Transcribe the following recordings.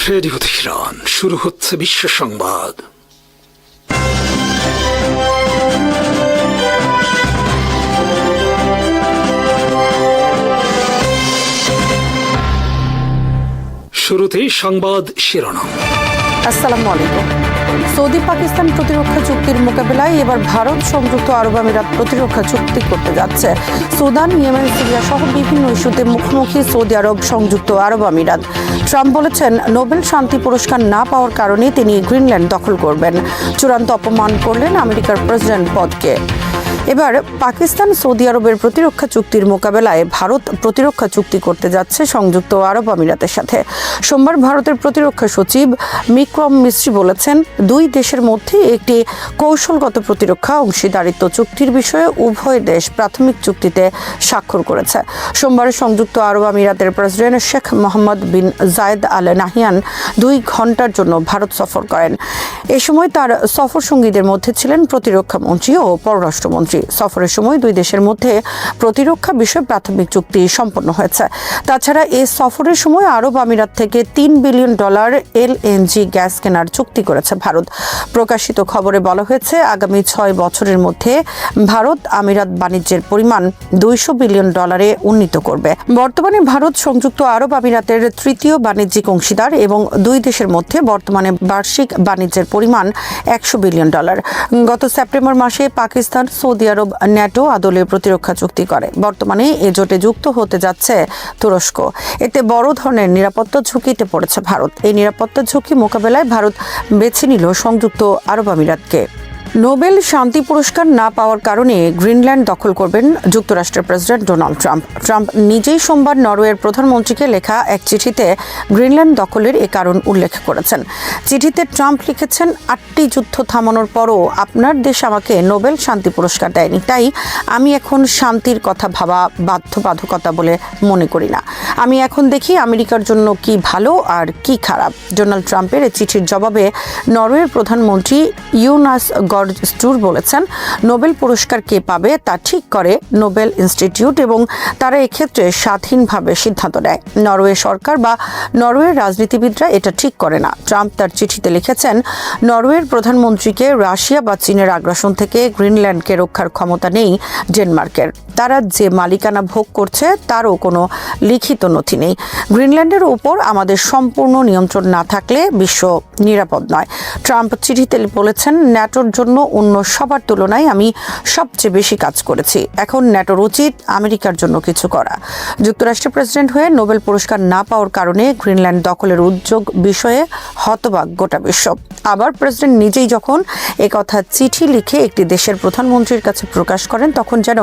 Radio Tehran, শুরু হচ্ছে বিশ্ব সংবাদ। শুরুতেই সংবাদ শিরোনাম। আসসালামু আলাইকুম। সৌদি পাকিস্তান প্রতিরক্ষা চুক্তির মোকাবেলায় এবার ভারত সংযুক্ত আরব আমিরাত প্রতিরক্ষা চুক্তি করতে যাচ্ছে। সুদান, ইয়েমেন, সিরিয়া সহ বিভিন্ন ইস্যুতে মুখোমুখি সৌদি আরব, সংযুক্ত আরব আমিরাত। ট্রাম্প বলেছেন, নোবেল শান্তি পুরস্কার না পাওয়ার কারণে তিনি গ্রিনল্যান্ড দখল করবেন। চূড়ান্ত অপমান করলেন আমেরিকার প্রেসিডেন্ট পদকে। এবার পাকিস্তান সৌদি আরবের প্রতিরক্ষা চুক্তির মোকাবেলায় ভারত প্রতিরক্ষা চুক্তি করতে যাচ্ছে সংযুক্ত আরব আমিরাতের সাথে। সোমবার ভারতের প্রতিরক্ষা সচিব বিক্রম মিস্ত্রি বলেছেন, দুই দেশের মধ্যে একটি কৌশলগত প্রতিরক্ষা অংশীদারিত্ব চুক্তির বিষয়ে উভয় দেশ প্রাথমিক চুক্তিতে স্বাক্ষর করেছে। সোমবার সংযুক্ত আরব আমিরাতের প্রেসিডেন্ট শেখ মোহাম্মদ বিন জায়েদ আল নাহিয়ান 2 ঘন্টার জন্য ভারত সফর করেন। এ সময় তার সফর সঙ্গীদের মধ্যে ছিলেন প্রতিরক্ষা মন্ত্রী ও পররাষ্ট্রমন্ত্রী। সফরের সময় দুই দেশের মধ্যে প্রতিরক্ষা বিষয়ে প্রাথমিক চুক্তি সম্পন্ন হয়েছে। তাছাড়া এই সফরের সময় আরব আমিরাত থেকে $3 বিলিয়ন LNG গ্যাস কেনার চুক্তি করেছে ভারত। প্রকাশিত খবরে বলা হয়েছে, আগামী 6 বছরের মধ্যে ভারত আমিরাত বাণিজ্যের পরিমাণ $200 বিলিয়ন উন্নীত করবে। বর্তমানে ভারত সংযুক্ত আরব আমিরাতের তৃতীয় বাণিজ্যিক অংশীদার এবং দুই দেশের মধ্যে বর্তমানে বার্ষিক বাণিজ্যের পরিমাণ $100 বিলিয়ন। গত সেপ্টেম্বর মাসে পাকিস্তান, সৌদি আরব, ন্যাটো আদলে প্রতিরক্ষা চুক্তি করে। বর্তমানে এ জোটে যুক্ত হতে যাচ্ছে তুরস্ক। এতে বড় ধরনের নিরাপত্তা ঝুঁকিতে পড়েছে ভারত। এই নিরাপত্তা ঝুঁকি মোকাবেলায় ভারত বেছে নিল সংযুক্ত আরব আমিরাতকে। নোবেল শান্তি পুরস্কার না পাওয়ার কারণে গ্রিনল্যান্ড দখল করবেন যুক্তরাষ্ট্রের প্রেসিডেন্ট ডোনাল্ড ট্রাম্প। ট্রাম্প নিজেই সোমবার নরওয়ের প্রধানমন্ত্রীকে লেখা এক চিঠিতে গ্রিনল্যান্ড দখলের এ কারণ উল্লেখ করেছেন। চিঠিতে ট্রাম্প লিখেছেন, 8টি যুদ্ধ থামানোর পরও আপনার দেশ আমাকে নোবেল শান্তি পুরস্কার দেয়নি, তাই আমি এখন শান্তির কথা ভাবা বাধ্যবাধকতা বলে মনে করি না। আমি এখন দেখি আমেরিকার জন্য কি ভালো আর কি খারাপ। ডোনাল্ড ট্রাম্পের এই চিঠির জবাবে নরওয়ের প্রধানমন্ত্রী ইউনাস স্টুর বলেছেন, নোবেল পুরস্কার কে পাবে তা ঠিক করে নোবেল ইনস্টিটিউট এবং তারা এক্ষেত্রে স্বাধীনভাবে সিদ্ধান্ত নেয়। নরওয়ে সরকার বা নরওয়ের রাজনীতিবিদরা এটা ঠিক করে না। ট্রাম্প তার চিঠিতে লিখেছেন, নরওয়ের প্রধানমন্ত্রীকে রাশিয়া বা চীনের আগ্রাসন থেকে গ্রিনল্যান্ডকে রক্ষার ক্ষমতা নেই ডেনমার্কের। তারা যে মালিকানা ভোগ করছে তারও কোনো লিখিত নথি নেই। গ্রিনল্যান্ডের উপর আমাদের সম্পূর্ণ নিয়ন্ত্রণ না থাকলে বিশ্ব নিরাপদ নয়। ট্রাম্প চিঠিতে বলেছেন, ন্যাটোর জন্য অন্য সবার তুলনায় আমি সবচেয়ে বেশি কাজ করেছি। এখন ন্যাটোর উচিত আমেরিকার জন্য কিছু করা। যুক্তরাষ্ট্রের প্রেসিডেন্ট হয়ে নোবেল পুরস্কার না পাওয়ার কারণে গ্রিনল্যান্ড দখলের উদ্যোগ বিষয়ে হতবাক গোটা বিশ্ব। আবার প্রেসিডেন্ট নিজেই যখন একথা চিঠি লিখে একটি দেশের প্রধানমন্ত্রীর কাছে প্রকাশ করেন, তখন যেন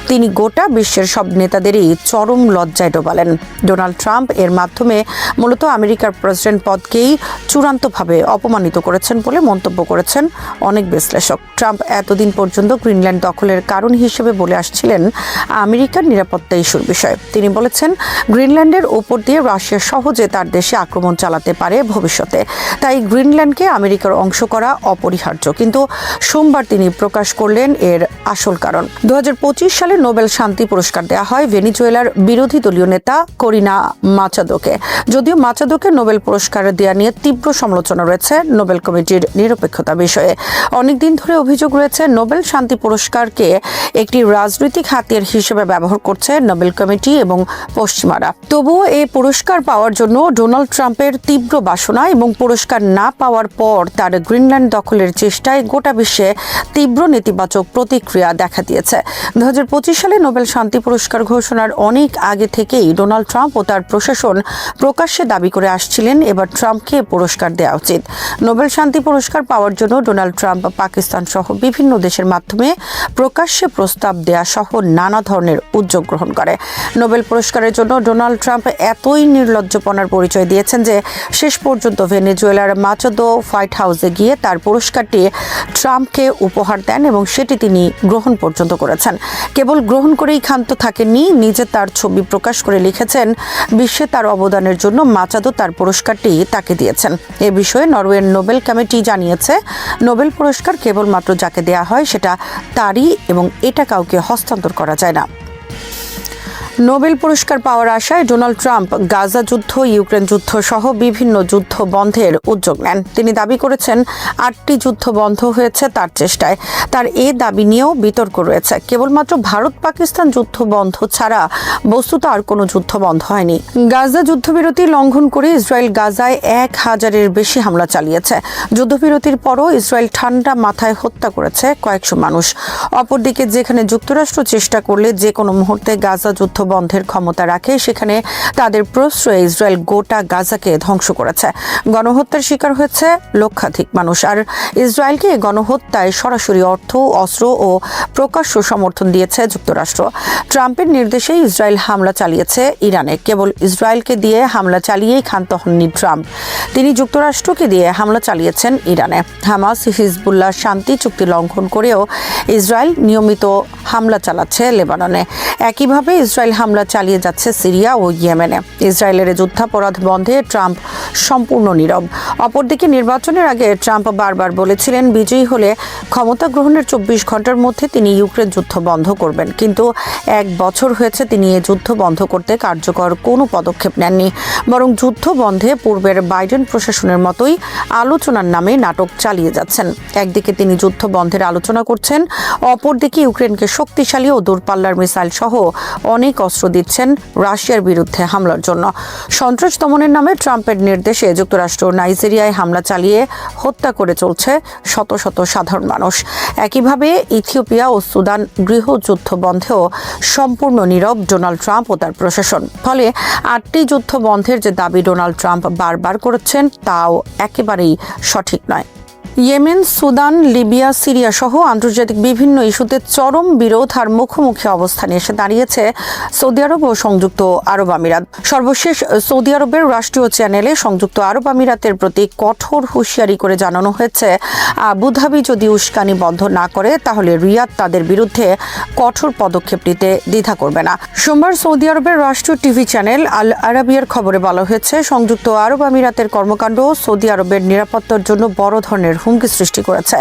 তিনি গোটা বিশ্বের সব নেতাদেরই চরম লজ্জায় ডোবালেন। ডোনাল্ড ট্রাম্প এর মাধ্যমে মূলত আমেরিকার প্রেসিডেন্ট পদকেই চূড়ান্তভাবে অপমানিত করেছেন বলে মন্তব্য করেছেন অনেক বিশ্লেষক। ট্রাম্প এতদিন পর্যন্ত গ্রিনল্যান্ড দখলের কারণ হিসেবে বলে আসছিলেন আমেরিকার নিরাপত্তা ইস্যুর বিষয়। তিনি বলেছেন, গ্রিনল্যান্ডের ওপর দিয়ে রাশিয়া সহজে তার দেশে আক্রমণ চালাতে পারে ভবিষ্যতে, তাই গ্রিনল্যান্ডকে আমেরিকার অংশ করা অপরিহার্য। কিন্তু সোমবার তিনি প্রকাশ করলেন এর আসল কারণ। 2025 সালে নোবেল শান্তি পুরস্কার দেওয়া হয় ভেনিজুয়েলার বিরোধী দলীয় নেতা করিনা মাচাদোকে। যদিও মাচাদোকে নোবেল পুরস্কার দেওয়া নিয়ে তীব্র সমালোচনা রয়েছে নোবেল কমিটির নিরপেক্ষতা বিষয়ে। অনেকদিন ধরে অভিযোগ রয়েছে, নোবেল শান্তি পুরস্কারকে একটি রাজনৈতিক হাতিয়ার হিসেবে ব্যবহার করছে নোবেল কমিটি এবং পশ্চিমারা। তবুও এই পুরস্কার পাওয়ার জন্য ডোনাল্ড ট্রাম্পের তীব্র বাসনা এবং পুরস্কার না পাওয়ার পর তার গ্রিনল্যান্ড দখলের চেষ্টায় গোটা বিশ্বে তীব্র নেতিবাচক প্রতিক্রিয়া দেখা দিয়েছে। 2025 সালে নোবেল শান্তি পুরস্কার ঘোষণার অনেক আগে থেকেই ডোনাল্ড ট্রাম্প ও তার প্রশাসন প্রকাশ্যে দাবি করে আসছিলেন, এবার ট্রাম্পকে পুরস্কার দেওয়া উচিত। নোবেল শান্তি পুরস্কার পাওয়ার জন্য ডোনাল্ড ট্রাম্প পাকিস্তান সহ বিভিন্ন দেশের মাধ্যমে প্রকাশ্যে প্রস্তাব দেয়া সহ নানা ধরনের উদ্যোগ গ্রহণ করে। নোবেল পুরস্কারের জন্য ডোনাল্ড ট্রাম্প এতই নির্লজ্জপনার পরিচয় দিয়েছেন যে শেষ পর্যন্ত ভেনেজুয়েলার মাচাদো হোয়াইট হাউসে গিয়ে তার পুরস্কারটি ট্রাম্পকে উপহার দেন এবং সেটি তিনি গ্রহণ পর্যন্ত করেছেন। কেবল গ্রহণ করেই ক্ষান্ত থাকেননি, নিজে তার ছবি প্রকাশ করে লিখেছেন, বিশ্বে তার অবদানের জন্য মাচাদো তার পুরস্কারটি তাকে দিয়েছেন। এ বিষয়ে নরওয়ের নোবেল কমিটি জানিয়েছে, নোবেল পুরস্কার কেবলমাত্র যাকে দেয়া হয় সেটা তারই এবং এটা কাউকে হস্তান্তর করা যায় না। নোবেল পুরস্কার পাওয়ার আশায় ডোনাল্ড ট্রাম্প গাজা যুদ্ধ, ইউক্রেন যুদ্ধ সহ বিভিন্ন যুদ্ধ বন্ধের উদ্যোগ নেন। তিনি দাবি করেছেন 8টি যুদ্ধ বন্ধ হয়েছে তার চেষ্টায়। তার এ দাবি নিয়েও বিতর্ক রয়েছে। কেবলমাত্র ভারত পাকিস্তান যুদ্ধ বন্ধ ছাড়া বস্তুত আর কোনো যুদ্ধ বন্ধ হয়নি। গাজা যুদ্ধবিরতি লঙ্ঘন করে ইসরায়েল গাজায় 1000-এর বেশি হামলা চালিয়েছে। যুদ্ধবিরতির পরও ইসরায়েল ঠান্ডা মাথায় হত্যা করেছে কয়েকশো মানুষ। অপরদিকে যেখানে যুক্তরাষ্ট্র চেষ্টা করলে যে কোনো মুহূর্তে গাজা যুদ্ধ বন্ধের ক্ষমতা রাখে, সেখানে তাদের প্রশ্রয়ে ইসরায়েল গোটা গাজাকে ধ্বংস করেছে। গণহত্যার শিকার হয়েছে লক্ষাধিক মানুষ। আর ইসরায়েলকে গণহত্যায় সরাসরি অর্থ, অস্ত্র ও প্রকাশ্য সমর্থন দিয়েছে যুক্তরাষ্ট্র। ট্রাম্পের নির্দেশে ইসরায়েল হামলা চালিয়েছে ইরানে। কেবল ইসরায়েলকে দিয়ে হামলা চালিয়েই ক্ষান্ত হননি ট্রাম্প, তিনি যুক্তরাষ্ট্রকে দিয়ে হামলা চালিয়েছেন ইরানে। হামাস, হিজবুল্লাহ শান্তি চুক্তি লঙ্ঘন করেও ইসরায়েল নিয়মিত হামলা চালাচ্ছে লেবাননে। একইভাবে ইসরায়েল হামলা চালিয়ে যাচ্ছে সিরিয়া ও ইয়েমেনে। ইসরায়েলের যুদ্ধাপরাধ বন্ধে ট্রাম্প সম্পূর্ণ নীরব। অপরদিকে নির্বাচনের আগে ট্রাম্প বারবার বলেছিলেন বিজয়ী হলে ক্ষমতা গ্রহণের 24 ঘন্টার মধ্যে তিনি ইউক্রেন যুদ্ধ বন্ধ করবেন। কিন্তু 1 বছর হয়েছে তিনি এ যুদ্ধ বন্ধ করতে কার্যকর কোনো পদক্ষেপ নেননি, বরং যুদ্ধ বন্ধে পূর্বের বাইডেন প্রশাসনের মতোই আলোচনার নামে নাটক চালিয়ে যাচ্ছেন। একদিকে তিনি যুদ্ধ বন্ধের আলোচনা করছেন, অপরদিকে ইউক্রেনকে শক্তিশালী ও দূরপাল্লার মিসাইল সহ অনেক অস্ত্র দিচ্ছেন রাশিয়ার বিরুদ্ধে হামলার জন্য। সন্ত্রাস দমনের নামে ট্রাম্পের নির্দেশে যুক্তরাষ্ট্র নাইজেরিয়ায় হামলা চালিয়ে হত্যা করে চলছে শত শত সাধারণ মানুষ। একইভাবে ইথিওপিয়া ও সুদান গৃহযুদ্ধ বন্ধেও সম্পূর্ণ নীরব ডোনাল্ড ট্রাম্প ও তার প্রশাসন। ফলে 8টি যুদ্ধ বন্ধের যে দাবি ডোনাল্ড ট্রাম্প বারবার করেছেন, তাও একেবারেই সঠিক নয়। ইয়েমেন, সুদান, লিবিয়া, সিরিয়া সহ আন্তর্জাতিক বিভিন্ন ইস্যুতে চরম বিরোধ আর মুখোমুখি অবস্থানে এসে দাঁড়িয়েছে সৌদি আরব ও সংযুক্ত আরব আমিরাত। সর্বশেষ সৌদি আরবের রাষ্ট্রীয় চ্যানেলে সংযুক্ত আরব আমিরাতের প্রতি কঠোর হুঁশিয়ারি করে জানানো হয়েছে, আবুধাবি যদি উস্কানি বন্ধ না করে তাহলে রিয়াদ তাদের বিরুদ্ধে কঠোর পদক্ষেপ নিতে দ্বিধা করবে না। সোমবার সৌদি আরবের রাষ্ট্রীয় টিভি চ্যানেল আল আরাবিয়ার খবরে বলা হয়েছে, সংযুক্ত আরব আমিরাতের কর্মকাণ্ড সৌদি আরবের নিরাপত্তার জন্য বড় ধরনের হুমকি সৃষ্টি করেছে।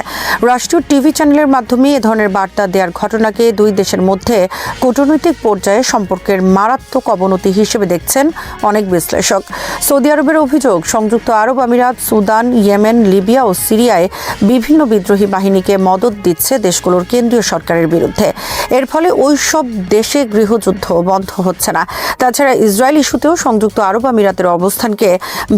রাষ্ট্রীয় টিভি চ্যানেলের মাধ্যমে এ ধরনের বার্তা দেওয়ার ঘটনাকে দুই দেশের মধ্যে কূটনৈতিক পর্যায়ে সম্পর্কের মারাত্মক অবনতি হিসেবে দেখছেন অনেক বিশ্লেষক। সৌদি আরবের অভিযোগ, সংযুক্ত আরব আমিরাত সুদান, ইয়েমেন, লিবিয়া ও সিরিয়ায় বিভিন্ন বিদ্রোহী বাহিনীকে মদদ দিচ্ছে দেশগুলোর কেন্দ্রীয় সরকারের বিরুদ্ধে। এর ফলে ওই সব দেশে গৃহযুদ্ধ বন্ধ হচ্ছে না। তাছাড়া ইসরায়েল ইস্যুতেও সংযুক্ত আরব আমিরাতের অবস্থানকে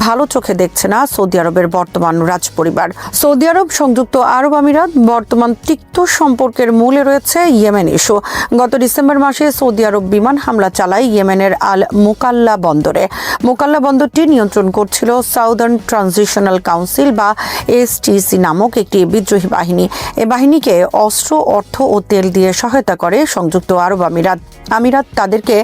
ভালো চোখে দেখছে না সৌদি আরবের বর্তমান রাজপরিবার। সৌদি আরব, সংযুক্ত আরব আমিরাত বর্তমান তিক্ত সম্পর্কের মূলে রয়েছে ইয়েমেন ইস্যু। গত ডিসেম্বর মাসে সৌদি আরব বিমান হামলা চালায় ইয়েমেনের আল মুকাল্লা বন্দরে। মুকাল্লা বন্দরটি নিয়ন্ত্রণ করছিল সাউদার্ন ট্রানজিশনাল কাউন্সিল বা এসটিসি নামক একটি বিদ্রোহী বাহিনী। এ বাহিনীকে অস্ত্র, অর্থ ও তেল দিয়ে সহায়তা করে সংযুক্ত আরব আমিরাত। আমিরাত তাদেরকে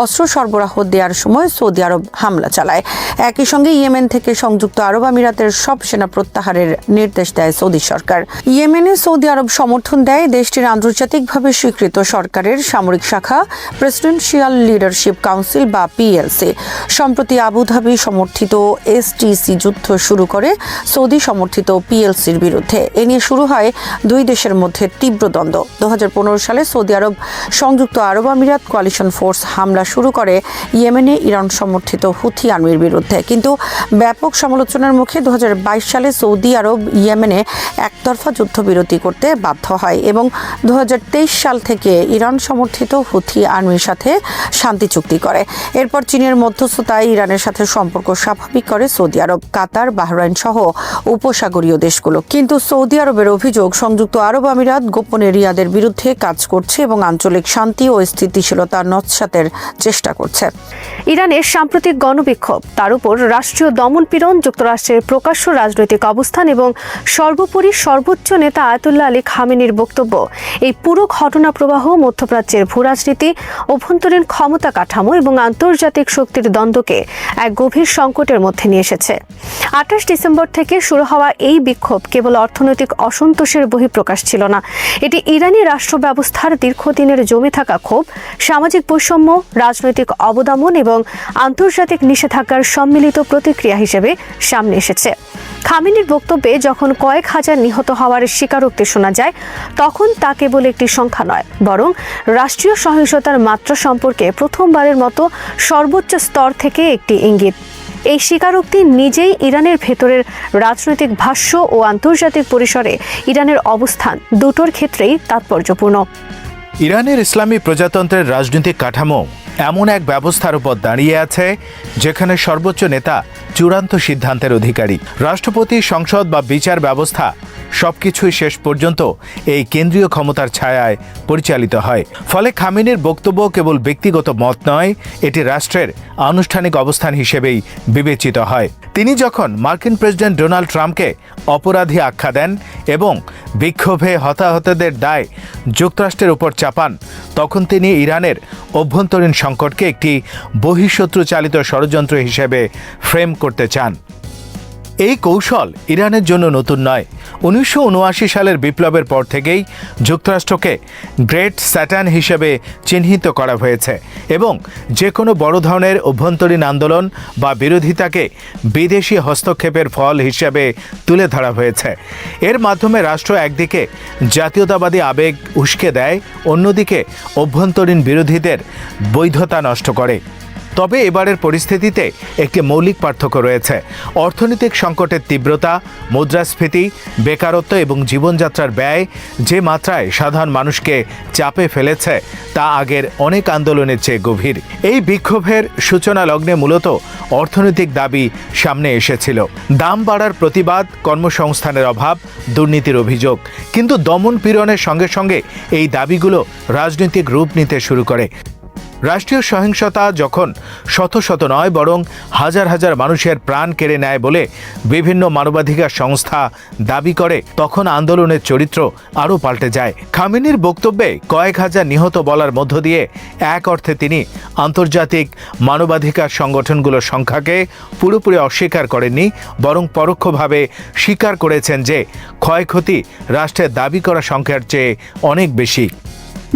অস্ত্র সরবরাহ দেওয়ার সময় সৌদি আরব হামলা চালায়। একই সঙ্গে ইয়েমেন থেকে সংযুক্ত আরব আমিরাতের সব সেনা প্রত্যাহারের নির্দেশ দেয় সৌদি সরকার। ইয়েমেনে সৌদি আরব সমর্থন দেয় দেশটির আন্তর্জাতিকভাবে স্বীকৃত সরকারের সামরিক শাখা প্রেসিডেন্সিয়াল লিডারশিপ কাউন্সিল বা পিএলসি। সম্প্রতি আবুধাবি সমর্থিত এসটিসি যুদ্ধ শুরু করে সৌদি সমর্থিত পিএলসির বিরুদ্ধে। এ নিয়ে শুরু হয় দুই দেশের মধ্যে তীব্র দ্বন্দ্ব। 2015 সালে সৌদি আরব সংযুক্ত আরব আমিরাত কোয়ালিশন ফোর্স হামলা শুরু করে ইয়েমেনে ইরান সমর্থিত হুথি আর্মির বিরুদ্ধে। কিন্তু ব্যাপক সমালোচনার মুখে 2022 সালে সৌদি আরব ইয়েমেনে একতরফা যুদ্ধবিরতি করতে বাধ্য হয় এবং 2023 সাল থেকে ইরান সমর্থিত হুথি আর্মির সাথে শান্তি চুক্তি করে। এরপর চীনের মধ্যস্থতায় ইরানের সাথে সম্পর্ক স্বাভাবিক করে সৌদি আরব, কাতার, বাহরাইন সহ উপসাগরীয় দেশগুলো। কিন্তু সৌদি আরবের অভিযোগ, সংযুক্ত আরব আমিরাত গোপনে রিয়াদের বিরুদ্ধে কাজ করছে এবং আঞ্চলিক শান্তি ও স্থিতিশীলতা নস্যাতের চেষ্টা করছে। ইরানের সাম্প্রতিক গণবিক্ষোভ, তার উপর রাষ্ট্রীয় দমনপীড়ন, যুক্তরাষ্ট্রের প্রকাশ্য রাজনৈতিক অবস্থান এবং সর্বোপরি সর্বোচ্চ নেতা আয়াতুল্লাহ আলী খামেনির বক্তব্য, এই পুরো ঘটনা প্রবাহ মধ্যপ্রাচ্যের ভূরাজনীতি, অভ্যন্তরীণ ক্ষমতা কাঠামো এবং আন্তর্জাতিক শক্তির দ্বন্দ্বকে এক গভীর সংকটের মধ্যে নিয়ে এসেছে। 28 ডিসেম্বর থেকে শুরু হওয়া এই বিক্ষোভ কেবল অর্থনৈতিক অসন্তোষের বহিঃপ্রকাশ ছিল না, এটি ইরানি রাষ্ট্র ব্যবস্থার দীর্ঘদিনের জমে থাকা ক্ষোভ, সামাজিক বৈষম্য, রাজনৈতিক অবদমন এবং আন্তর্জাতিক নিষেধাজ্ঞার সম্মিলিত প্রতিক্রিয়া হিসেবে সামনে এসেছে। খামেনির বক্তব্যে যখন কয়েক হাজার নিহত হওয়ার স্বীকারোক্তি শোনা যায়, তখন তা কেবল একটি সংখ্যা নয়, বরং রাষ্ট্রীয় সহিংসতার মাত্রা সম্পর্কে প্রথমবারের মতো সর্বোচ্চ স্তর থেকে একটি ইঙ্গিত। এই স্বীকারোক্তি নিজেই ইরানের ভেতরের রাজনৈতিক ভাষ্য ও আন্তর্জাতিক পরিসরে ইরানের অবস্থান দুটোর ক্ষেত্রেই তাৎপর্যপূর্ণ। ইরানের ইসলামী প্রজাতন্ত্রের রাজনৈতিক কাঠামো এমন এক ব্যবস্থার উপর দাঁড়িয়ে আছে যেখানে সর্বোচ্চ নেতা চূড়ান্ত সিদ্ধান্তের অধিকারী। রাষ্ট্রপতি, সংসদ বা বিচার ব্যবস্থা সবকিছুই শেষ পর্যন্ত এই কেন্দ্রীয় ক্ষমতার ছায়ায় পরিচালিত হয়। ফলে খামেনির বক্তব্য কেবল ব্যক্তিগত মত নয়, এটি রাষ্ট্রের আনুষ্ঠানিক অবস্থান হিসেবেই বিবেচিত হয়। তিনি যখন মার্কিন প্রেসিডেন্ট ডোনাল্ড ট্রাম্পকে অপরাধী আখ্যা দেন এবং বিক্ষোভে হতাহতদের দায় যুক্তরাষ্ট্রের উপর চাপান, তখন তিনি ইরানের অভ্যন্তরীণ সংকটকে একটি বহিঃশত্রু চালিত ষড়যন্ত্র হিসেবে ফ্রেম করতে চান। এই কৌশল ইরানের জন্য নতুন নয়। 1979 সালের বিপ্লবের পর থেকেই যুক্তরাষ্ট্রকে গ্রেট স্যাটান হিসেবে চিহ্নিত করা হয়েছে এবং যে কোনো বড় ধরনের অভ্যন্তরীণ আন্দোলন বা বিরোধিতাকে বিদেশি হস্তক্ষেপের ফল হিসেবে তুলে ধরা হয়েছে। এর মাধ্যমে রাষ্ট্র একদিকে জাতীয়তাবাদী আবেগ উস্কে দেয়, অন্যদিকে অভ্যন্তরীণ বিরোধীদের বৈধতা নষ্ট করে। তবে এবারের পরিস্থিতিতে একটি মৌলিক পার্থক্য রয়েছে। অর্থনৈতিক সংকটের তীব্রতা, মুদ্রাস্ফীতি, বেকারত্ব এবং জীবনযাত্রার ব্যয় যে মাত্রায় সাধারণ মানুষকে চাপে ফেলেছে তা আগের অনেক আন্দোলনের চেয়ে গভীর। এই বিক্ষোভের সূচনা লগ্নে মূলত অর্থনৈতিক দাবি সামনে এসেছিল। দাম বাড়ার প্রতিবাদ, কর্মসংস্থানের অভাব, দুর্নীতির অভিযোগ। কিন্তু দমন পীড়নের সঙ্গে সঙ্গে এই দাবিগুলো রাজনৈতিক রূপ নিতে শুরু করে। রাষ্ট্রীয় সহিংসতা যখন শত শত নয় বরং হাজার হাজার মানুষের প্রাণ কেড়ে নেয় বলে বিভিন্ন মানবাধিকার সংস্থা দাবি করে, তখন আন্দোলনের চরিত্র আরও পাল্টে যায়। খামেনির বক্তব্যে কয়েক হাজার নিহত বলার মধ্য দিয়ে এক অর্থে তিনি আন্তর্জাতিক মানবাধিকার সংগঠনগুলোর সংখ্যাকে পুরোপুরি অস্বীকার করেননি, বরং পরোক্ষভাবে স্বীকার করেছেন যে ক্ষয়ক্ষতি রাষ্ট্রের দাবি করা সংখ্যার চেয়ে অনেক বেশি।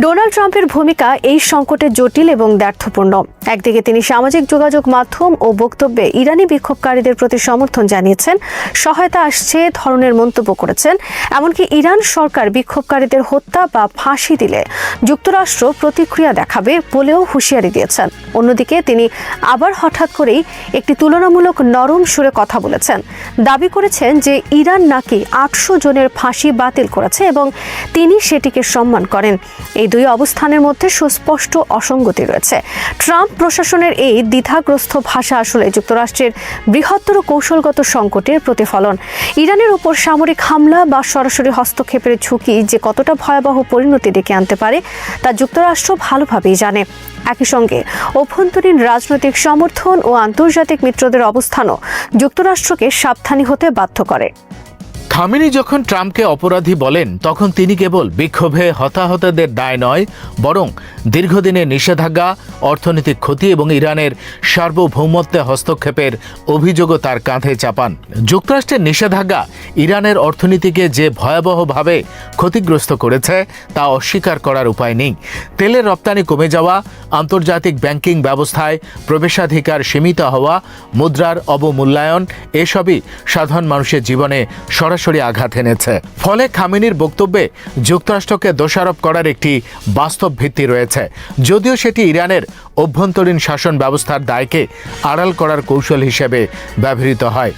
ডোনাল্ড ট্রাম্পের ভূমিকা এই সংকটে জটিল এবং দ্ব্যর্থপূর্ণ। একদিকে তিনি সামাজিক যোগাযোগ মাধ্যম ও বক্তব্যে ইরানি বিক্ষোভকারীদের প্রতি সমর্থন জানিয়েছেন, সহায়তা আসছে ধরনের মন্তব্য করেছেন, এমনকি ইরান সরকার বিক্ষোভকারীদের হত্যা বা ফাঁসি দিলে যুক্তরাষ্ট্র প্রতিক্রিয়া দেখাবে বলেও হুঁশিয়ারি দিয়েছেন। অন্যদিকে তিনি আবার হঠাৎ করেই একটি তুলনামূলক নরম সুরে কথা বলেছেন, দাবি করেছেন যে ইরান নাকি 800 জনের ফাঁসি বাতিল করেছে এবং তিনি সেটিকে সম্মান করেন। এই দুই অবস্থানের মধ্যে সুস্পষ্ট অসঙ্গতি রয়েছে। ট্রাম্প প্রশাসনের এই দ্বিধাগ্রস্ত ভাষা আসলে যুক্তরাষ্ট্রের বৃহত্তর কৌশলগত সংকটের প্রতিফলন। ইরানের উপর সামরিক হামলা বা সরাসরি হস্তক্ষেপের ঝুঁকি যে কতটা ভয়াবহ পরিণতি ডেকে আনতে পারে তা যুক্তরাষ্ট্র ভালোভাবেই জানে। একই সঙ্গে অভ্যন্তরীণ রাজনৈতিক সমর্থন ও আন্তর্জাতিক মিত্রদের অবস্থানও যুক্তরাষ্ট্রকে সাবধানী হতে বাধ্য করে। খামেনি যখন ট্রাম্পকে অপরাধী বলেন, তখন তিনি কেবল বিক্ষোভে হতাহতদের দায় নয়, বরং দীর্ঘদিনের নিষেধাজ্ঞা, অর্থনৈতিক ক্ষতি এবং ইরানের সার্বভৌমত্বে হস্তক্ষেপের অভিযোগও তার কাঁধে চাপান। যুক্তরাষ্ট্রের নিষেধাজ্ঞা ইরানের অর্থনীতিকে যে ভয়াবহভাবে ক্ষতিগ্রস্ত করেছে তা অস্বীকার করার উপায় নেই। তেলের রপ্তানি কমে যাওয়া, আন্তর্জাতিক ব্যাংকিং ব্যবস্থায় প্রবেশাধিকার সীমিত হওয়া, মুদ্রার অবমূল্যায়ন, এসবই সাধারণ মানুষের জীবনে সরাসরি আঘাত এনেছে। ফলে খামেনির বক্তব্যে যুক্তরাষ্ট্রকে দোষারোপ করার একটি বাস্তব ভিত্তি রয়েছে, যদিও সেটি ইরানের অভ্যন্তরীণ শাসন ব্যবস্থার দায়কে আড়াল করার কৌশল হিসেবে ব্যবহৃত হয়।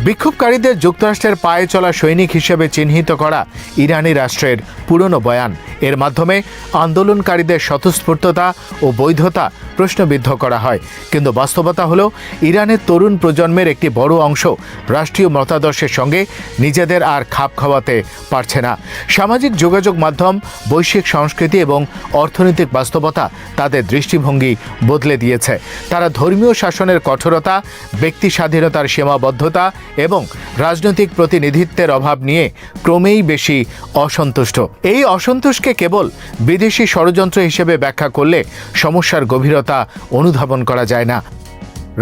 বিক্ষোভকারীদের যুক্তরাষ্ট্রের পায়ে চলা সৈনিক হিসেবে চিহ্নিত করা ইরানি রাষ্ট্রের পুরনো বয়ান। এর মাধ্যমে আন্দোলনকারীদের স্বতঃস্ফূর্ততা ও বৈধতা প্রশ্নবিদ্ধ করা হয়। কিন্তু বাস্তবতা হলো ইরানের তরুণ প্রজন্মের একটি বড় অংশ রাষ্ট্রীয় মতাদর্শের সঙ্গে নিজেদের আর খাপ খাওয়াতে পারছে না। সামাজিক যোগাযোগ মাধ্যম, বৈশ্বিক সংস্কৃতি এবং অর্থনৈতিক বাস্তবতা তাদের দৃষ্টিভঙ্গি বদলে দিয়েছে। তারা ধর্মীয় শাসনের কঠোরতা, ব্যক্তি স্বাধীনতার সীমাবদ্ধতা এবং রাজনৈতিক প্রতিনিধিত্বের অভাব নিয়ে ক্রমেই বেশি অসন্তুষ্ট। এই অসন্তোষকে কেবল বিদেশি ষড়যন্ত্র হিসেবে ব্যাখ্যা করলে সমস্যার গভীরতা অনুধাবন করা যায় না।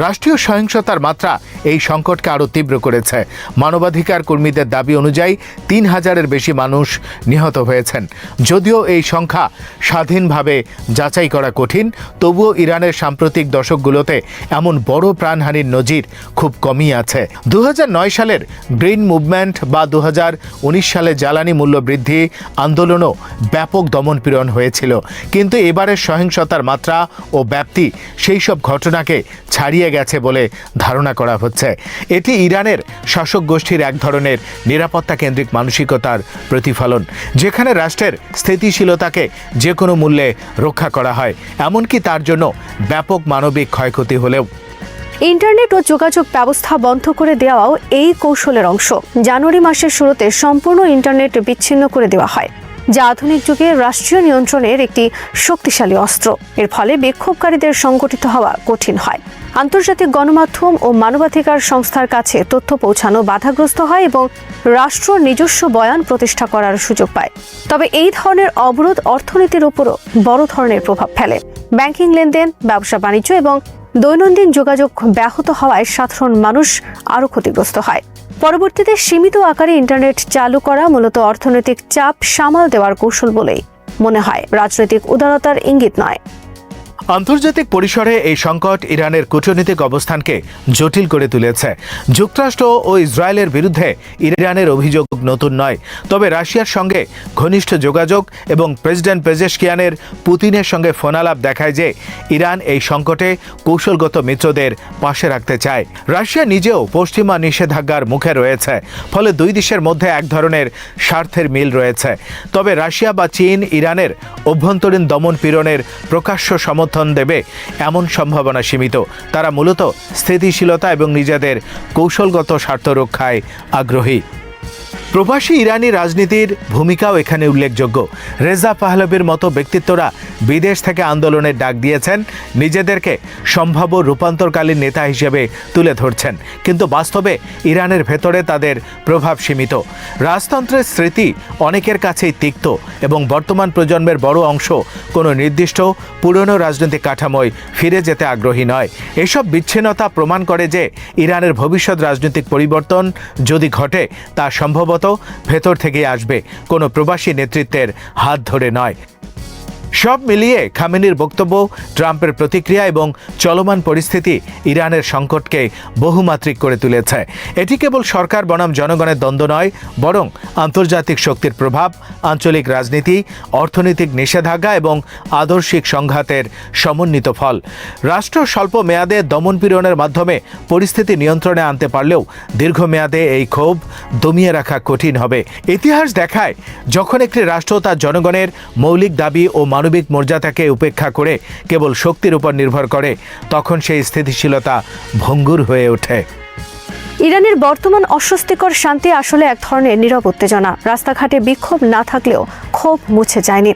রাষ্ট্রীয় সহিংসতার মাত্রা এই সংকটকে আরও তীব্র করেছে। মানবাধিকার কর্মীদের দাবি অনুযায়ী ৩,০০০-এর বেশি মানুষ নিহত হয়েছেন। যদিও এই সংখ্যা স্বাধীনভাবে যাচাই করা কঠিন, তবুও ইরানের সাম্প্রতিক দশকগুলোতে এমন বড় প্রাণহানির নজির খুব কমই আছে। ২০০৯ সালের গ্রিন মুভমেন্ট বা ২০১৯ সালে জ্বালানি মূল্য বৃদ্ধি আন্দোলনও ব্যাপক দমনপীড়ন হয়েছিল, কিন্তু এবারের সহিংসতার মাত্রা ও ব্যাপ্তি সেই সব ঘটনাকে ছাড়িয়ে গেছে বলে ধারণা করা হচ্ছে। এটি ইরানের শাসক গোষ্ঠীর এক ধরনের নিরাপত্তা কেন্দ্রিক মানসিকতার প্রতিফলন, যেখানে রাষ্ট্রের স্থিতিশীলতাকে যে কোনো মূল্যে রক্ষা করা হয়, এমনকি তার জন্য ব্যাপক মানবিক ক্ষয়ক্ষতি হলেও। ইন্টারনেট ও যোগাযোগ ব্যবস্থা বন্ধ করে দেওয়াও এই কৌশলের অংশ। জানুয়ারি মাসের শুরুতে সম্পূর্ণ ইন্টারনেট বিচ্ছিন্ন করে দেওয়া হয়, যা আধুনিক যুগে রাষ্ট্রীয় নিয়ন্ত্রণের একটি শক্তিশালী অস্ত্র। এর ফলে বিক্ষোভকারীদের সংগঠিত হওয়া কঠিন হয়। আন্তর্জাতিক গণমাধ্যম ও মানবাধিকার সংস্থার কাছে তথ্য পৌঁছানো বাধাগ্রস্ত হয় এবং রাষ্ট্র নিজস্ব বয়ান প্রতিষ্ঠা করার সুযোগ পায়। তবে এই ধরনের অবরোধ অর্থনীতির উপরও বড় ধরনের প্রভাব ফেলে। ব্যাংকিং লেনদেন, ব্যবসা বাণিজ্য এবং দৈনন্দিন যোগাযোগ ব্যাহত হওয়ায় সাধারণ মানুষ আরও ক্ষতিগ্রস্ত হয়। পরবর্তীতে সীমিত আকারে ইন্টারনেট চালু করা মূলত অর্থনৈতিক চাপ সামাল দেওয়ার কৌশল বলেই মনে হয়, রাজনৈতিক উদারতার ইঙ্গিত নয়। আন্তর্জাতিক পরিসরে এই সংকট ইরানের কূটনৈতিক অবস্থানকে জটিল করে তুলেছে। যুক্তরাষ্ট্র ও ইসরায়েলের বিরুদ্ধে ইরানের অভিযোগ নতুন নয়, তবে রাশিয়ার সঙ্গে ঘনিষ্ঠ যোগাযোগ এবং প্রেসিডেন্ট পেজেশকিয়ানের পুতিনের সঙ্গে ফোনালাপ দেখায় যে ইরান এই সংকটে কৌশলগত মিত্রদের পাশে রাখতে চায়। রাশিয়া নিজেও পশ্চিমা নিষেধাজ্ঞার মুখে রয়েছে, ফলে দুই দেশের মধ্যে এক ধরনের স্বার্থের মিল রয়েছে। তবে রাশিয়া বা চীন ইরানের অভ্যন্তরীণ দমন পীড়নের প্রকাশ্য সমর্থন দেবে এমন সম্ভাবনা সীমিত। তারা মূলত স্থিতিশীলতা এবং নিজেদের কৌশলগত স্বার্থ রক্ষায় আগ্রহী। প্রবাসী ইরানি রাজনীতির ভূমিকাও এখানে উল্লেখযোগ্য। রেজা পাহলভির মতো ব্যক্তিত্বরা বিদেশ থেকে আন্দোলনের ডাক দিয়েছেন, নিজেদেরকে সম্ভাব্য রূপান্তরকালীন নেতা হিসেবে তুলে ধরছেন, কিন্তু বাস্তবে ইরানের ভেতরে তাদের প্রভাব সীমিত। রাজতন্ত্রের স্মৃতি অনেকের কাছেই তিক্ত এবং বর্তমান প্রজন্মের বড় অংশ কোনো নির্দিষ্ট পুরনো রাজনৈতিক কাঠামোয় ফিরে যেতে আগ্রহী নয়। এসব বিচ্ছিন্নতা প্রমাণ করে যে ইরানের ভবিষ্যৎ রাজনৈতিক পরিবর্তন যদি ঘটে, তা সম্ভবত ভেতর থেকেই আসবে, কোনো প্রবাসী নেতৃত্বের হাত ধরে নয়। সব মিলিয়ে খামেনির বক্তব্য, ট্রাম্পের প্রতিক্রিয়া এবং চলমান পরিস্থিতি ইরানের সংকটকে বহুমাত্রিক করে তুলেছে। এটি কেবল সরকার বনাম জনগণের দ্বন্দ্ব নয়, বরং আন্তর্জাতিক শক্তির প্রভাব, আঞ্চলিক রাজনীতি, অর্থনৈতিক নিষেধাজ্ঞা এবং আদর্শিক সংঘাতের সমন্বিত ফল। রাষ্ট্র স্বল্প মেয়াদে দমনপীড়নের মাধ্যমে পরিস্থিতি নিয়ন্ত্রণে আনতে পারলেও দীর্ঘমেয়াদে এই ক্ষোভ দমিয়ে রাখা কঠিন হবে। ইতিহাস দেখায়, যখন একটি রাষ্ট্র তার জনগণের মৌলিক দাবি ও মানবিক মর্যাদাকে উপেক্ষা করে কেবল শক্তির উপর নির্ভর করে, তখন সেই স্থিতিশীলতা ভঙ্গুর হয়ে ওঠে। ইরানের বর্তমান অস্বস্তিকর শান্তি আসলে এক ধরনের নীরব উত্তেজনা। রাস্তাঘাটে বিক্ষোভ না থাকলেও ক্ষোভ মুছে যায়নি।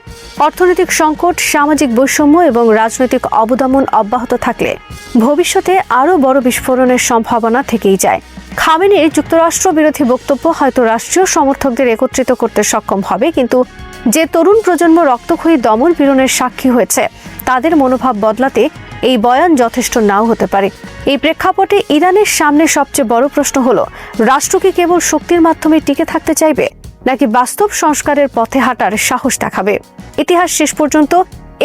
অর্থনৈতিক সংকট, সামাজিক বৈষম্য এবং রাজনৈতিক অবদমন অব্যাহত থাকলে ভবিষ্যতে আরও বড় বিস্ফোরণের সম্ভাবনা থেকেই যায়। খামেনির যুক্তরাষ্ট্র বিরোধী বক্তব্য হয়তো রাষ্ট্রীয় সমর্থকদের একত্রিত করতে সক্ষম হবে, কিন্তু যে তরুণ প্রজন্ম রক্তক্ষয়ী দমন পীড়নের সাক্ষী হয়েছে, তাদের মনোভাব বদলাতে এই বয়ান যথেষ্ট নাও হতে পারে। এই প্রেক্ষাপটে ইরানের সামনে সবচেয়ে বড় প্রশ্ন হলো, রাষ্ট্র কি কেবল শক্তির মাধ্যমে টিকে থাকতে চাইবে, নাকি বাস্তব সংস্কারের পথে হাঁটার সাহস দেখাবে? ইতিহাস শেষ পর্যন্ত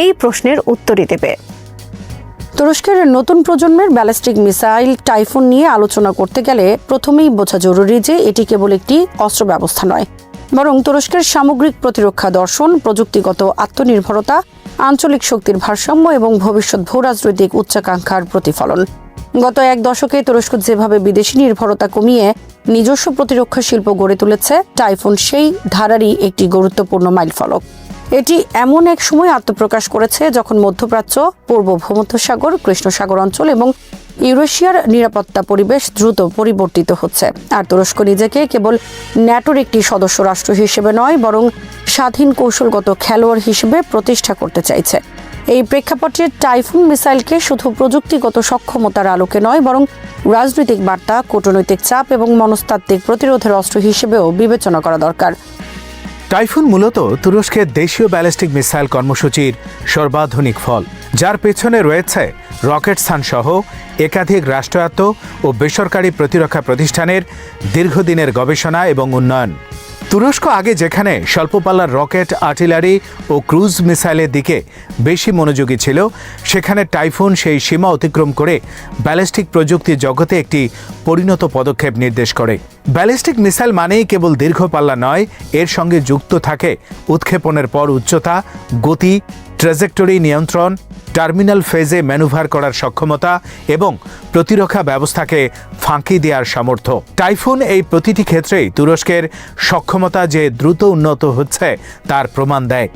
এই প্রশ্নের উত্তরই দেবে। তুরস্কের নতুন প্রজন্মের ব্যালিস্টিক মিসাইল টাইফুন নিয়ে আলোচনা করতে গেলে প্রথমেই বোঝা জরুরি যে এটি কেবল একটি অস্ত্র ব্যবস্থা নয়, বরং তুরস্কের সামগ্রিক প্রতিরক্ষা দর্শন, প্রযুক্তিগত আত্মনির্ভরতা, আঞ্চলিক শক্তির ভারসাম্য এবং ভবিষ্যৎ ভূরাজনৈতিক উচ্চাকাঙ্ক্ষার প্রতিফলন। গত এক দশকে তুরস্ক যেভাবে বিদেশি নির্ভরতা কমিয়ে নিজস্ব প্রতিরক্ষা শিল্প গড়ে তুলেছে, টাইফুন সেই ধারারই একটি গুরুত্বপূর্ণ মাইলফলক। এটি এমন এক সময় আত্মপ্রকাশ করেছে যখন মধ্যপ্রাচ্য, পূর্ব ভূমধ্যসাগর, কৃষ্ণ সাগর অঞ্চল এবং ইউরেশিয়ার নিরাপত্তা পরিবেশ দ্রুত পরিবর্তিত হচ্ছে। আর তুরস্ক নিজেকে কেবল ন্যাটোর একটি সদস্য রাষ্ট্র হিসেবে নয়, বরং স্বাধীন কৌশলগত খেলোয়াড় হিসেবে প্রতিষ্ঠা করতে চাইছে। এই প্রেক্ষাপটে টাইফুন মিসাইলকে শুধু প্রযুক্তিগত সক্ষমতার আলোকে নয়, বরং রাজনৈতিক বার্তা, কূটনৈতিক চাপ এবং মনস্তাত্ত্বিক প্রতিরোধের অস্ত্র হিসেবেও বিবেচনা করা দরকার। টাইফুন মূলত তুরস্কের দেশীয় ব্যালিস্টিক মিসাইল কর্মসূচির সর্বাধুনিক ফল, যার পেছনে রয়েছে রকেটস্থান সহ একাধিক রাষ্ট্রায়ত্ত ও বেসরকারি প্রতিরক্ষা প্রতিষ্ঠানের দীর্ঘদিনের গবেষণা এবং উন্নয়ন। তুরস্ক আগে যেখানে স্বল্পপাল্লার রকেট, আর্টিলারি ও ক্রুজ মিসাইলের দিকে বেশি মনোযোগী ছিল, সেখানে টাইফুন সেই সীমা অতিক্রম করে ব্যালিস্টিক প্রযুক্তি জগতে একটি পরিণত পদক্ষেপ নির্দেশ করে। ব্যালিস্টিক মিসাইল মানেই কেবল দীর্ঘ পাল্লা নয়, এর সঙ্গে যুক্ত থাকে উৎক্ষেপণের পর উচ্চতা, গতি, ট্র্যাজেক্টরি নিয়ন্ত্রণ, টার্মিনাল ফেজে ম্যানুভার করার সক্ষমতা এবং প্রতিরক্ষা ব্যবস্থাকে ফাঁকি দেওয়ার সামর্থ্য। টাইফুন এই প্রতিটি ক্ষেত্রেই তুরস্কের সক্ষমতা যে দ্রুত উন্নত হচ্ছে তার প্রমাণ দেয়।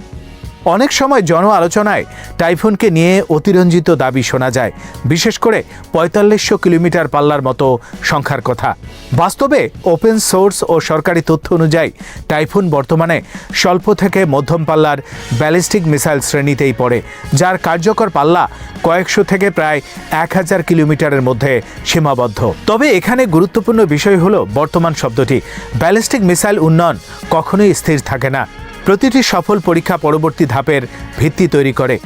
অনেক সময় জন আলোচনায় টাইফুনকে নিয়ে অতিরঞ্জিত দাবি শোনা যায়, বিশেষ করে ৪৫০০ কিলোমিটার পাল্লার মতো সংখ্যার কথা। বাস্তবে ওপেন সোর্স ও সরকারি তথ্য অনুযায়ী টাইফুন বর্তমানে স্বল্প থেকে মধ্যম পাল্লার ব্যালিস্টিক মিসাইল শ্রেণীতেই পড়ে, যার কার্যকর পাল্লা কয়েকশো থেকে প্রায় ১,০০০ কিলোমিটারের মধ্যে সীমাবদ্ধ। তবে এখানে গুরুত্বপূর্ণ বিষয় হলো বর্তমান শব্দটি। ব্যালিস্টিক মিসাইল উন্নয়ন কখনোই স্থির থাকে না। প্রতিটি সফল পরীক্ষা পরবর্তী ধাপের ভিত্তি তৈরি করে।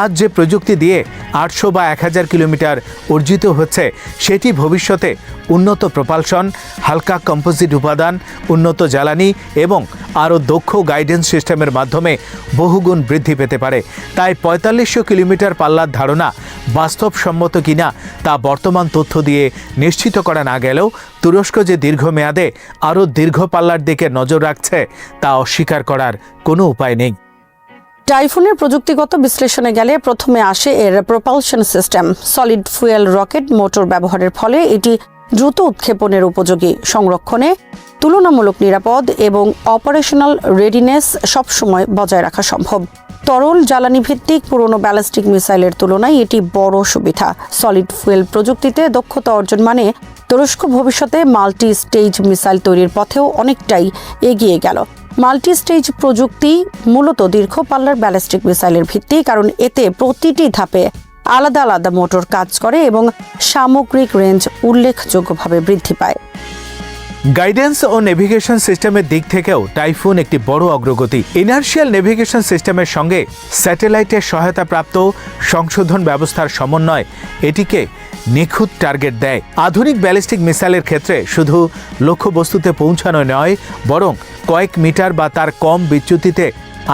আজ যে প্রযুক্তি দিয়ে ৮০০ বা ১,০০০ কিলোমিটার অর্জিত হচ্ছে, সেটি ভবিষ্যতে উন্নত প্রপালশন, হালকা কম্পোজিট উপাদান, উন্নত জ্বালানি এবং আরও দক্ষ গাইডেন্স সিস্টেমের মাধ্যমে বহুগুণ বৃদ্ধি পেতে পারে। তাই ৪৫০০ কিলোমিটার পাল্লার ধারণা বাস্তবসম্মত কিনা তা বর্তমান তথ্য দিয়ে নিশ্চিত করা না গেলেও তুরস্ক যে দীর্ঘমেয়াদে আরও দীর্ঘ পাল্লার দিকে নজর রাখছে তা অস্বীকার করার কোনো উপায় নেই। টাইফুনের প্রযুক্তিগত বিশ্লেষণে গেলে প্রথমে আসে এর propulsion system. Solid fuel rocket motor ব্যবহারের ফলে এটি দ্রুত উৎক্ষেপণের উপযোগী, সংরক্ষণে তুলনামূলক নিরাপদ এবং অপারেশনাল রেডিনেস সবসময় বজায় রাখা সম্ভব। তরল জ্বালানি ভিত্তিক পুরনো ব্যালিস্টিক মিসাইলের তুলনায় এটি বড় সুবিধা। সলিড ফুয়েল প্রযুক্তিতে দক্ষতা অর্জন মানে তুরস্ক ভবিষ্যতে মাল্টি স্টেজ মিসাইল তৈরির পথেও অনেকটাই এগিয়ে গেল। মাল্টি স্টেজ প্রযুক্তি মূলত দীর্ঘ পাল্লার ব্যালিস্টিক মিসাইলের ভিত্তি, কারণ এতে প্রতিটি ধাপে আলাদা আলাদা মোটর কাজ করে এবং সামগ্রিক রেঞ্জ উল্লেখযোগ্যভাবে বৃদ্ধি পায়। গাইডেন্স ও নেভিগেশন সিস্টেমের দিক থেকেও টাইফুন একটি বড় অগ্রগতি। ইনার্শিয়াল নেভিগেশন সিস্টেমের সঙ্গে স্যাটেলাইটের সহায়তাপ্রাপ্ত সংশোধন ব্যবস্থার সমন্বয় এটিকে নিখুঁত টার্গেট দেয়। আধুনিক ব্যালিস্টিক মিসাইলের ক্ষেত্রে শুধু লক্ষ্যবস্তুতে পৌঁছানো নয়, বরং কয়েক মিটার বা তার কম বিচ্যুতিতে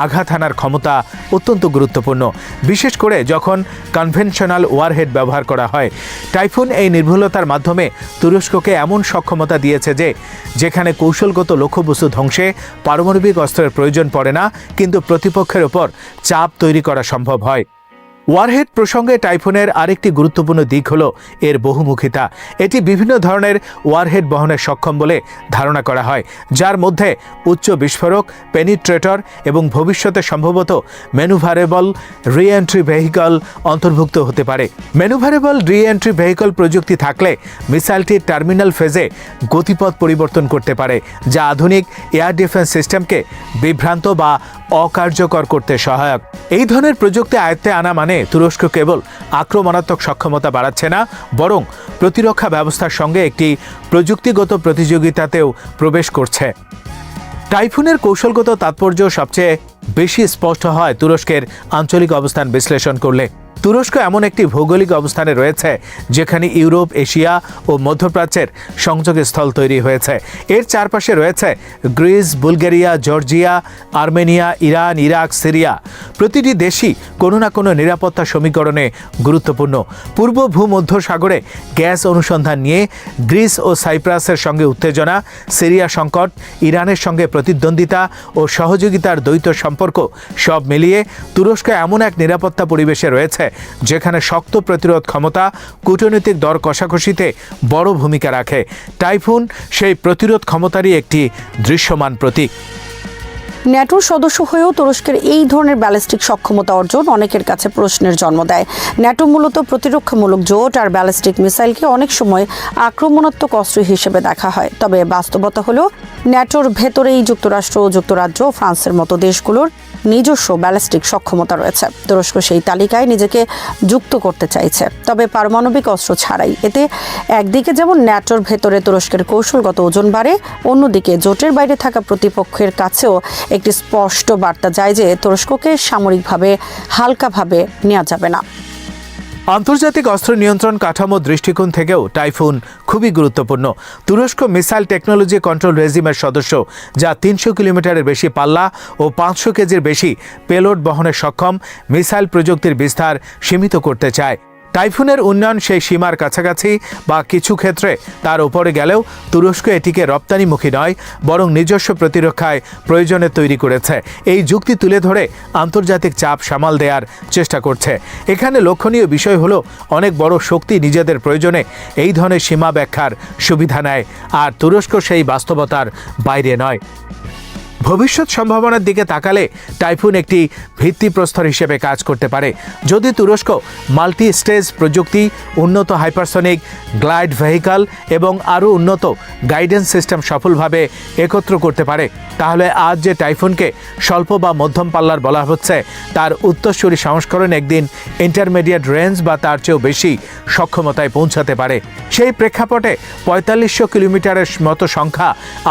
আঘাত হানার ক্ষমতা অত্যন্ত গুরুত্বপূর্ণ, বিশেষ করে যখন কনভেনশনাল ওয়ারহেড ব্যবহার করা হয়। টাইফুন এই নির্ভুলতার মাধ্যমে তুরস্ককে এমন সক্ষমতা দিয়েছে যে যেখানে কৌশলগত লক্ষ্যবস্তু ধ্বংসে পারমাণবিক অস্ত্রের প্রয়োজন পড়ে না, কিন্তু প্রতিপক্ষের ওপর চাপ তৈরি করা সম্ভব হয়। ওয়ারহেড প্রসঙ্গে টাইফুনের আরেকটি গুরুত্বপূর্ণ দিক হল এর বহুমুখিতা। এটি বিভিন্ন ধরনের ওয়ারহেড বহনে সক্ষম বলে ধারণা করা হয়, যার মধ্যে উচ্চ বিস্ফোরক, পেনিট্রেটর এবং ভবিষ্যতে সম্ভবত ম্যানুভারেবল রি-এন্ট্রি ভেহিকল অন্তর্ভুক্ত হতে পারে। ম্যানুভারেবল রি-এন্ট্রি ভেহিকল প্রযুক্তি থাকলে মিসাইলটির টার্মিনাল ফেজে গতিপথ পরিবর্তন করতে পারে, যা আধুনিক এয়ার ডিফেন্স সিস্টেমকে বিভ্রান্ত বা অকার্যকর করতে সহায়ক। এই ধরনের প্রযুক্তি আয়ত্তে আনা মানে তুরস্ক কেবল আক্রমণাত্মক সক্ষমতা বাড়াচ্ছে না, বরং প্রতিরক্ষা ব্যবস্থার সঙ্গে একটি প্রযুক্তিগত প্রতিযোগিতাতেও প্রবেশ করছে। টাইফুনের কৌশলগত তাৎপর্য সবচেয়ে বেশি স্পষ্ট হয় তুরস্কের আঞ্চলিক অবস্থান বিশ্লেষণ করলে। তুরস্ক এমন একটি ভৌগোলিক অবস্থানে রয়েছে যেখানে ইউরোপ, এশিয়া ও মধ্যপ্রাচ্যের সংযোগস্থল তৈরি হয়েছে। এর চারপাশে রয়েছে Greece, Bulgaria, Georgia, Armenia, Iran, Iraq, Syria. প্রতিটি দেশই কোনো না কোনো নিরাপত্তা সমীকরণে গুরুত্বপূর্ণ। পূর্ব ভূমধ্য সাগরে গ্যাস অনুসন্ধান নিয়ে গ্রিস ও সাইপ্রাসের সঙ্গে উত্তেজনা, সিরিয়া সংকট, ইরানের সঙ্গে প্রতিদ্বন্দ্বিতা ও সহযোগিতার দ্বৈত সম্পর্ক, সব মিলিয়ে তুরস্ক এমন এক নিরাপত্তা পরিবেশে রয়েছে যেখানে শক্ত প্রতিরোধ ক্ষমতা কূটনৈতিক দর কষাকষিতে বড় ভূমিকা রাখে। টাইফুন সেই প্রতিরোধ ক্ষমতারই একটি দৃশ্যমান প্রতীক। ন্যাটোর সদস্য হয়েও তুরস্কের এই ধরনের ব্যালিস্টিক সক্ষমতা অর্জন অনেকের কাছে প্রশ্নের জন্ম দেয়। ন্যাটো মূলত প্রতিরক্ষামূলক জোট, আর ব্যালিস্টিক মিসাইলকে অনেক সময় আক্রমণাত্মক অস্ত্র হিসেবে দেখা হয়। তবে বাস্তবতা হলো ন্যাটোর ভেতরেই যুক্তরাষ্ট্র, যুক্তরাজ্য, ফ্রান্সের মতো দেশগুলোর নিজস্ব ব্যালিস্টিক সক্ষমতা রয়েছে। তুরস্ক সেই তালিকায় নিজেকে যুক্ত করতে চাইছে, তবে পারমাণবিক অস্ত্র ছাড়াই। এতে একদিকে যেমন ন্যাটোর ভেতরে তুরস্কের কৌশলগত ওজন বাড়ে, অন্যদিকে জোটের বাইরে থাকা প্রতিপক্ষের কাছেও একটি স্পষ্ট বার্তা যায় যে তুরস্ককে সামরিকভাবে হালকাভাবে নেওয়া যাবে না। আন্তর্জাতিক অস্ত্র নিয়ন্ত্রণ কাঠামো দৃষ্টিকোণ থেকেও টাইফুন খুবই গুরুত্বপূর্ণ। তুরস্ক মিসাইল টেকনোলজি কন্ট্রোল রেজিমের সদস্য, যা 300 কিলোমিটারের বেশি পাল্লা ও 500 কেজির বেশি পেলোড বহনে সক্ষম। মিসাইল প্রযুক্তির বিস্তার সীমিত করতে চায়। টাইফুনের উন্নয়ন সেই সীমার কাছাকাছি বা কিছু ক্ষেত্রে তার উপরে গেলেও তুরস্ক এটিকে রপ্তানিমুখী নয়, বরং নিজস্ব প্রতিরক্ষায় প্রয়োজনে তৈরি করেছে। এই যুক্তি তুলে ধরে আন্তর্জাতিক চাপ সামাল দেওয়ার চেষ্টা করছে। এখানে লক্ষণীয় বিষয় হলো, অনেক বড় শক্তি নিজেদের প্রয়োজনে এই ধরনের সীমা ব্যাখ্যার সুবিধা নেয়, আর তুরস্ক সেই বাস্তবতার বাইরে নয়। ভবিষ্যৎ সম্ভাবনার দিকে তাকালে টাইফুন একটি ভিত্তিপ্রস্তর হিসেবে কাজ করতে পারে। যদি তুরস্ক মাল্টি স্টেজ প্রযুক্তি, উন্নত হাইপারসনিক গ্লাইড ভেহিকল এবং আরও উন্নত গাইডেন্স সিস্টেম সফলভাবে একত্র করতে পারে, তাহলে আজ যে টাইফুনকে স্বল্প বা মধ্যম পাল্লার বলা হচ্ছে, তার উত্তরসূরি সংস্করণ একদিন ইন্টারমিডিয়েট রেঞ্জ বা তার চেয়েও বেশি সক্ষমতায় পৌঁছাতে পারে। সেই প্রেক্ষাপটে 4500 কিলোমিটারের মতো সংখ্যা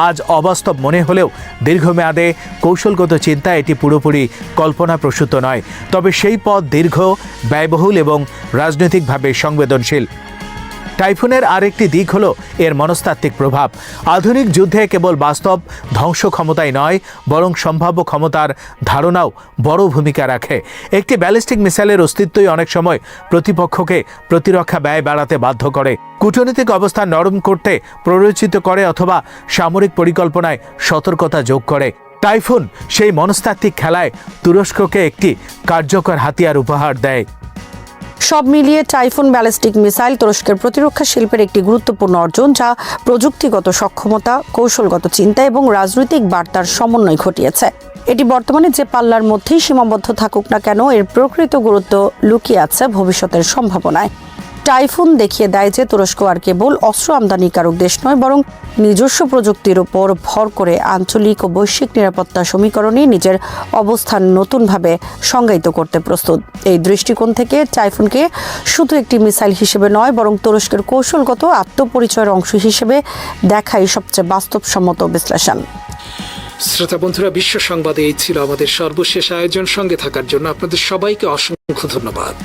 আজ অবাস্তব মনে হলেও দীর্ঘমেয়াদে কৌশলগত চিন্তা এটি পুরোপুরি কল্পনাপ্রসূত নয়। তবে সেই পথ দীর্ঘ, ব্যয়বহুল এবং রাজনৈতিকভাবে সংবেদনশীল। টাইফুনের আরেকটি দিক হলো এর মনস্তাত্ত্বিক প্রভাব। আধুনিক যুদ্ধে কেবল বাস্তব ধ্বংস ক্ষমতাই নয়, বরং সম্ভাব্য ক্ষমতার ধারণাও বড় ভূমিকা রাখে। একটি ব্যালিস্টিক মিসাইলের অস্তিত্বই অনেক সময় প্রতিপক্ষকে প্রতিরক্ষা ব্যয় বাড়াতে বাধ্য করে, কূটনৈতিক অবস্থান নরম করতে প্ররোচিত করে অথবা সামরিক পরিকল্পনায় সতর্কতা যোগ করে। টাইফুন সেই মনস্তাত্ত্বিক খেলায় তুরস্ককে একটি কার্যকর হাতিয়ার উপহার দেয়। সব মিলিয়ে টাইফুন ব্যালিস্টিক মিসাইল তুরস্কের প্রতিরক্ষা শিল্পের একটি গুরুত্বপূর্ণ অর্জন, যা প্রযুক্তিগত সক্ষমতা, কৌশলগত চিন্তা এবং রাজনৈতিক বার্তার সমন্বয় ঘটিয়েছে। এটি বর্তমানে যে পাল্লার মধ্যেই সীমাবদ্ধ থাকুক না কেন, এর প্রকৃত গুরুত্ব লুকিয়ে আছে ভবিষ্যতের সম্ভাবনায়। টাইফুন দেখিয়ে দেয় যে তুরস্ক আর কেবল অস্ত্র আমদানিকারক দেশ নয়, বরং নিজস্ব প্রযুক্তির উপর ভর করে আঞ্চলিক ও বৈশ্বিক নিরাপত্তা সমীকরণে নিজের অবস্থান নতুনভাবে সংজ্ঞায়িত করতে প্রস্তুত। এই দৃষ্টিকোণ থেকে টাইফুনকে শুধু একটি মিসাইল হিসেবে নয়, বরং তুরস্কের কৌশলগত আত্মপরিচয়ের অংশ হিসেবে দেখাই সবচেয়ে বাস্তবসম্মত বিশ্লেষণ। শ্রোতা বন্ধুরা, বিশ্ব সংবাদে এই ছিল আমাদের সর্বশেষ আয়োজন। সঙ্গে থাকার জন্য আপনাদের সবাইকে অসংখ্য ধন্যবাদ।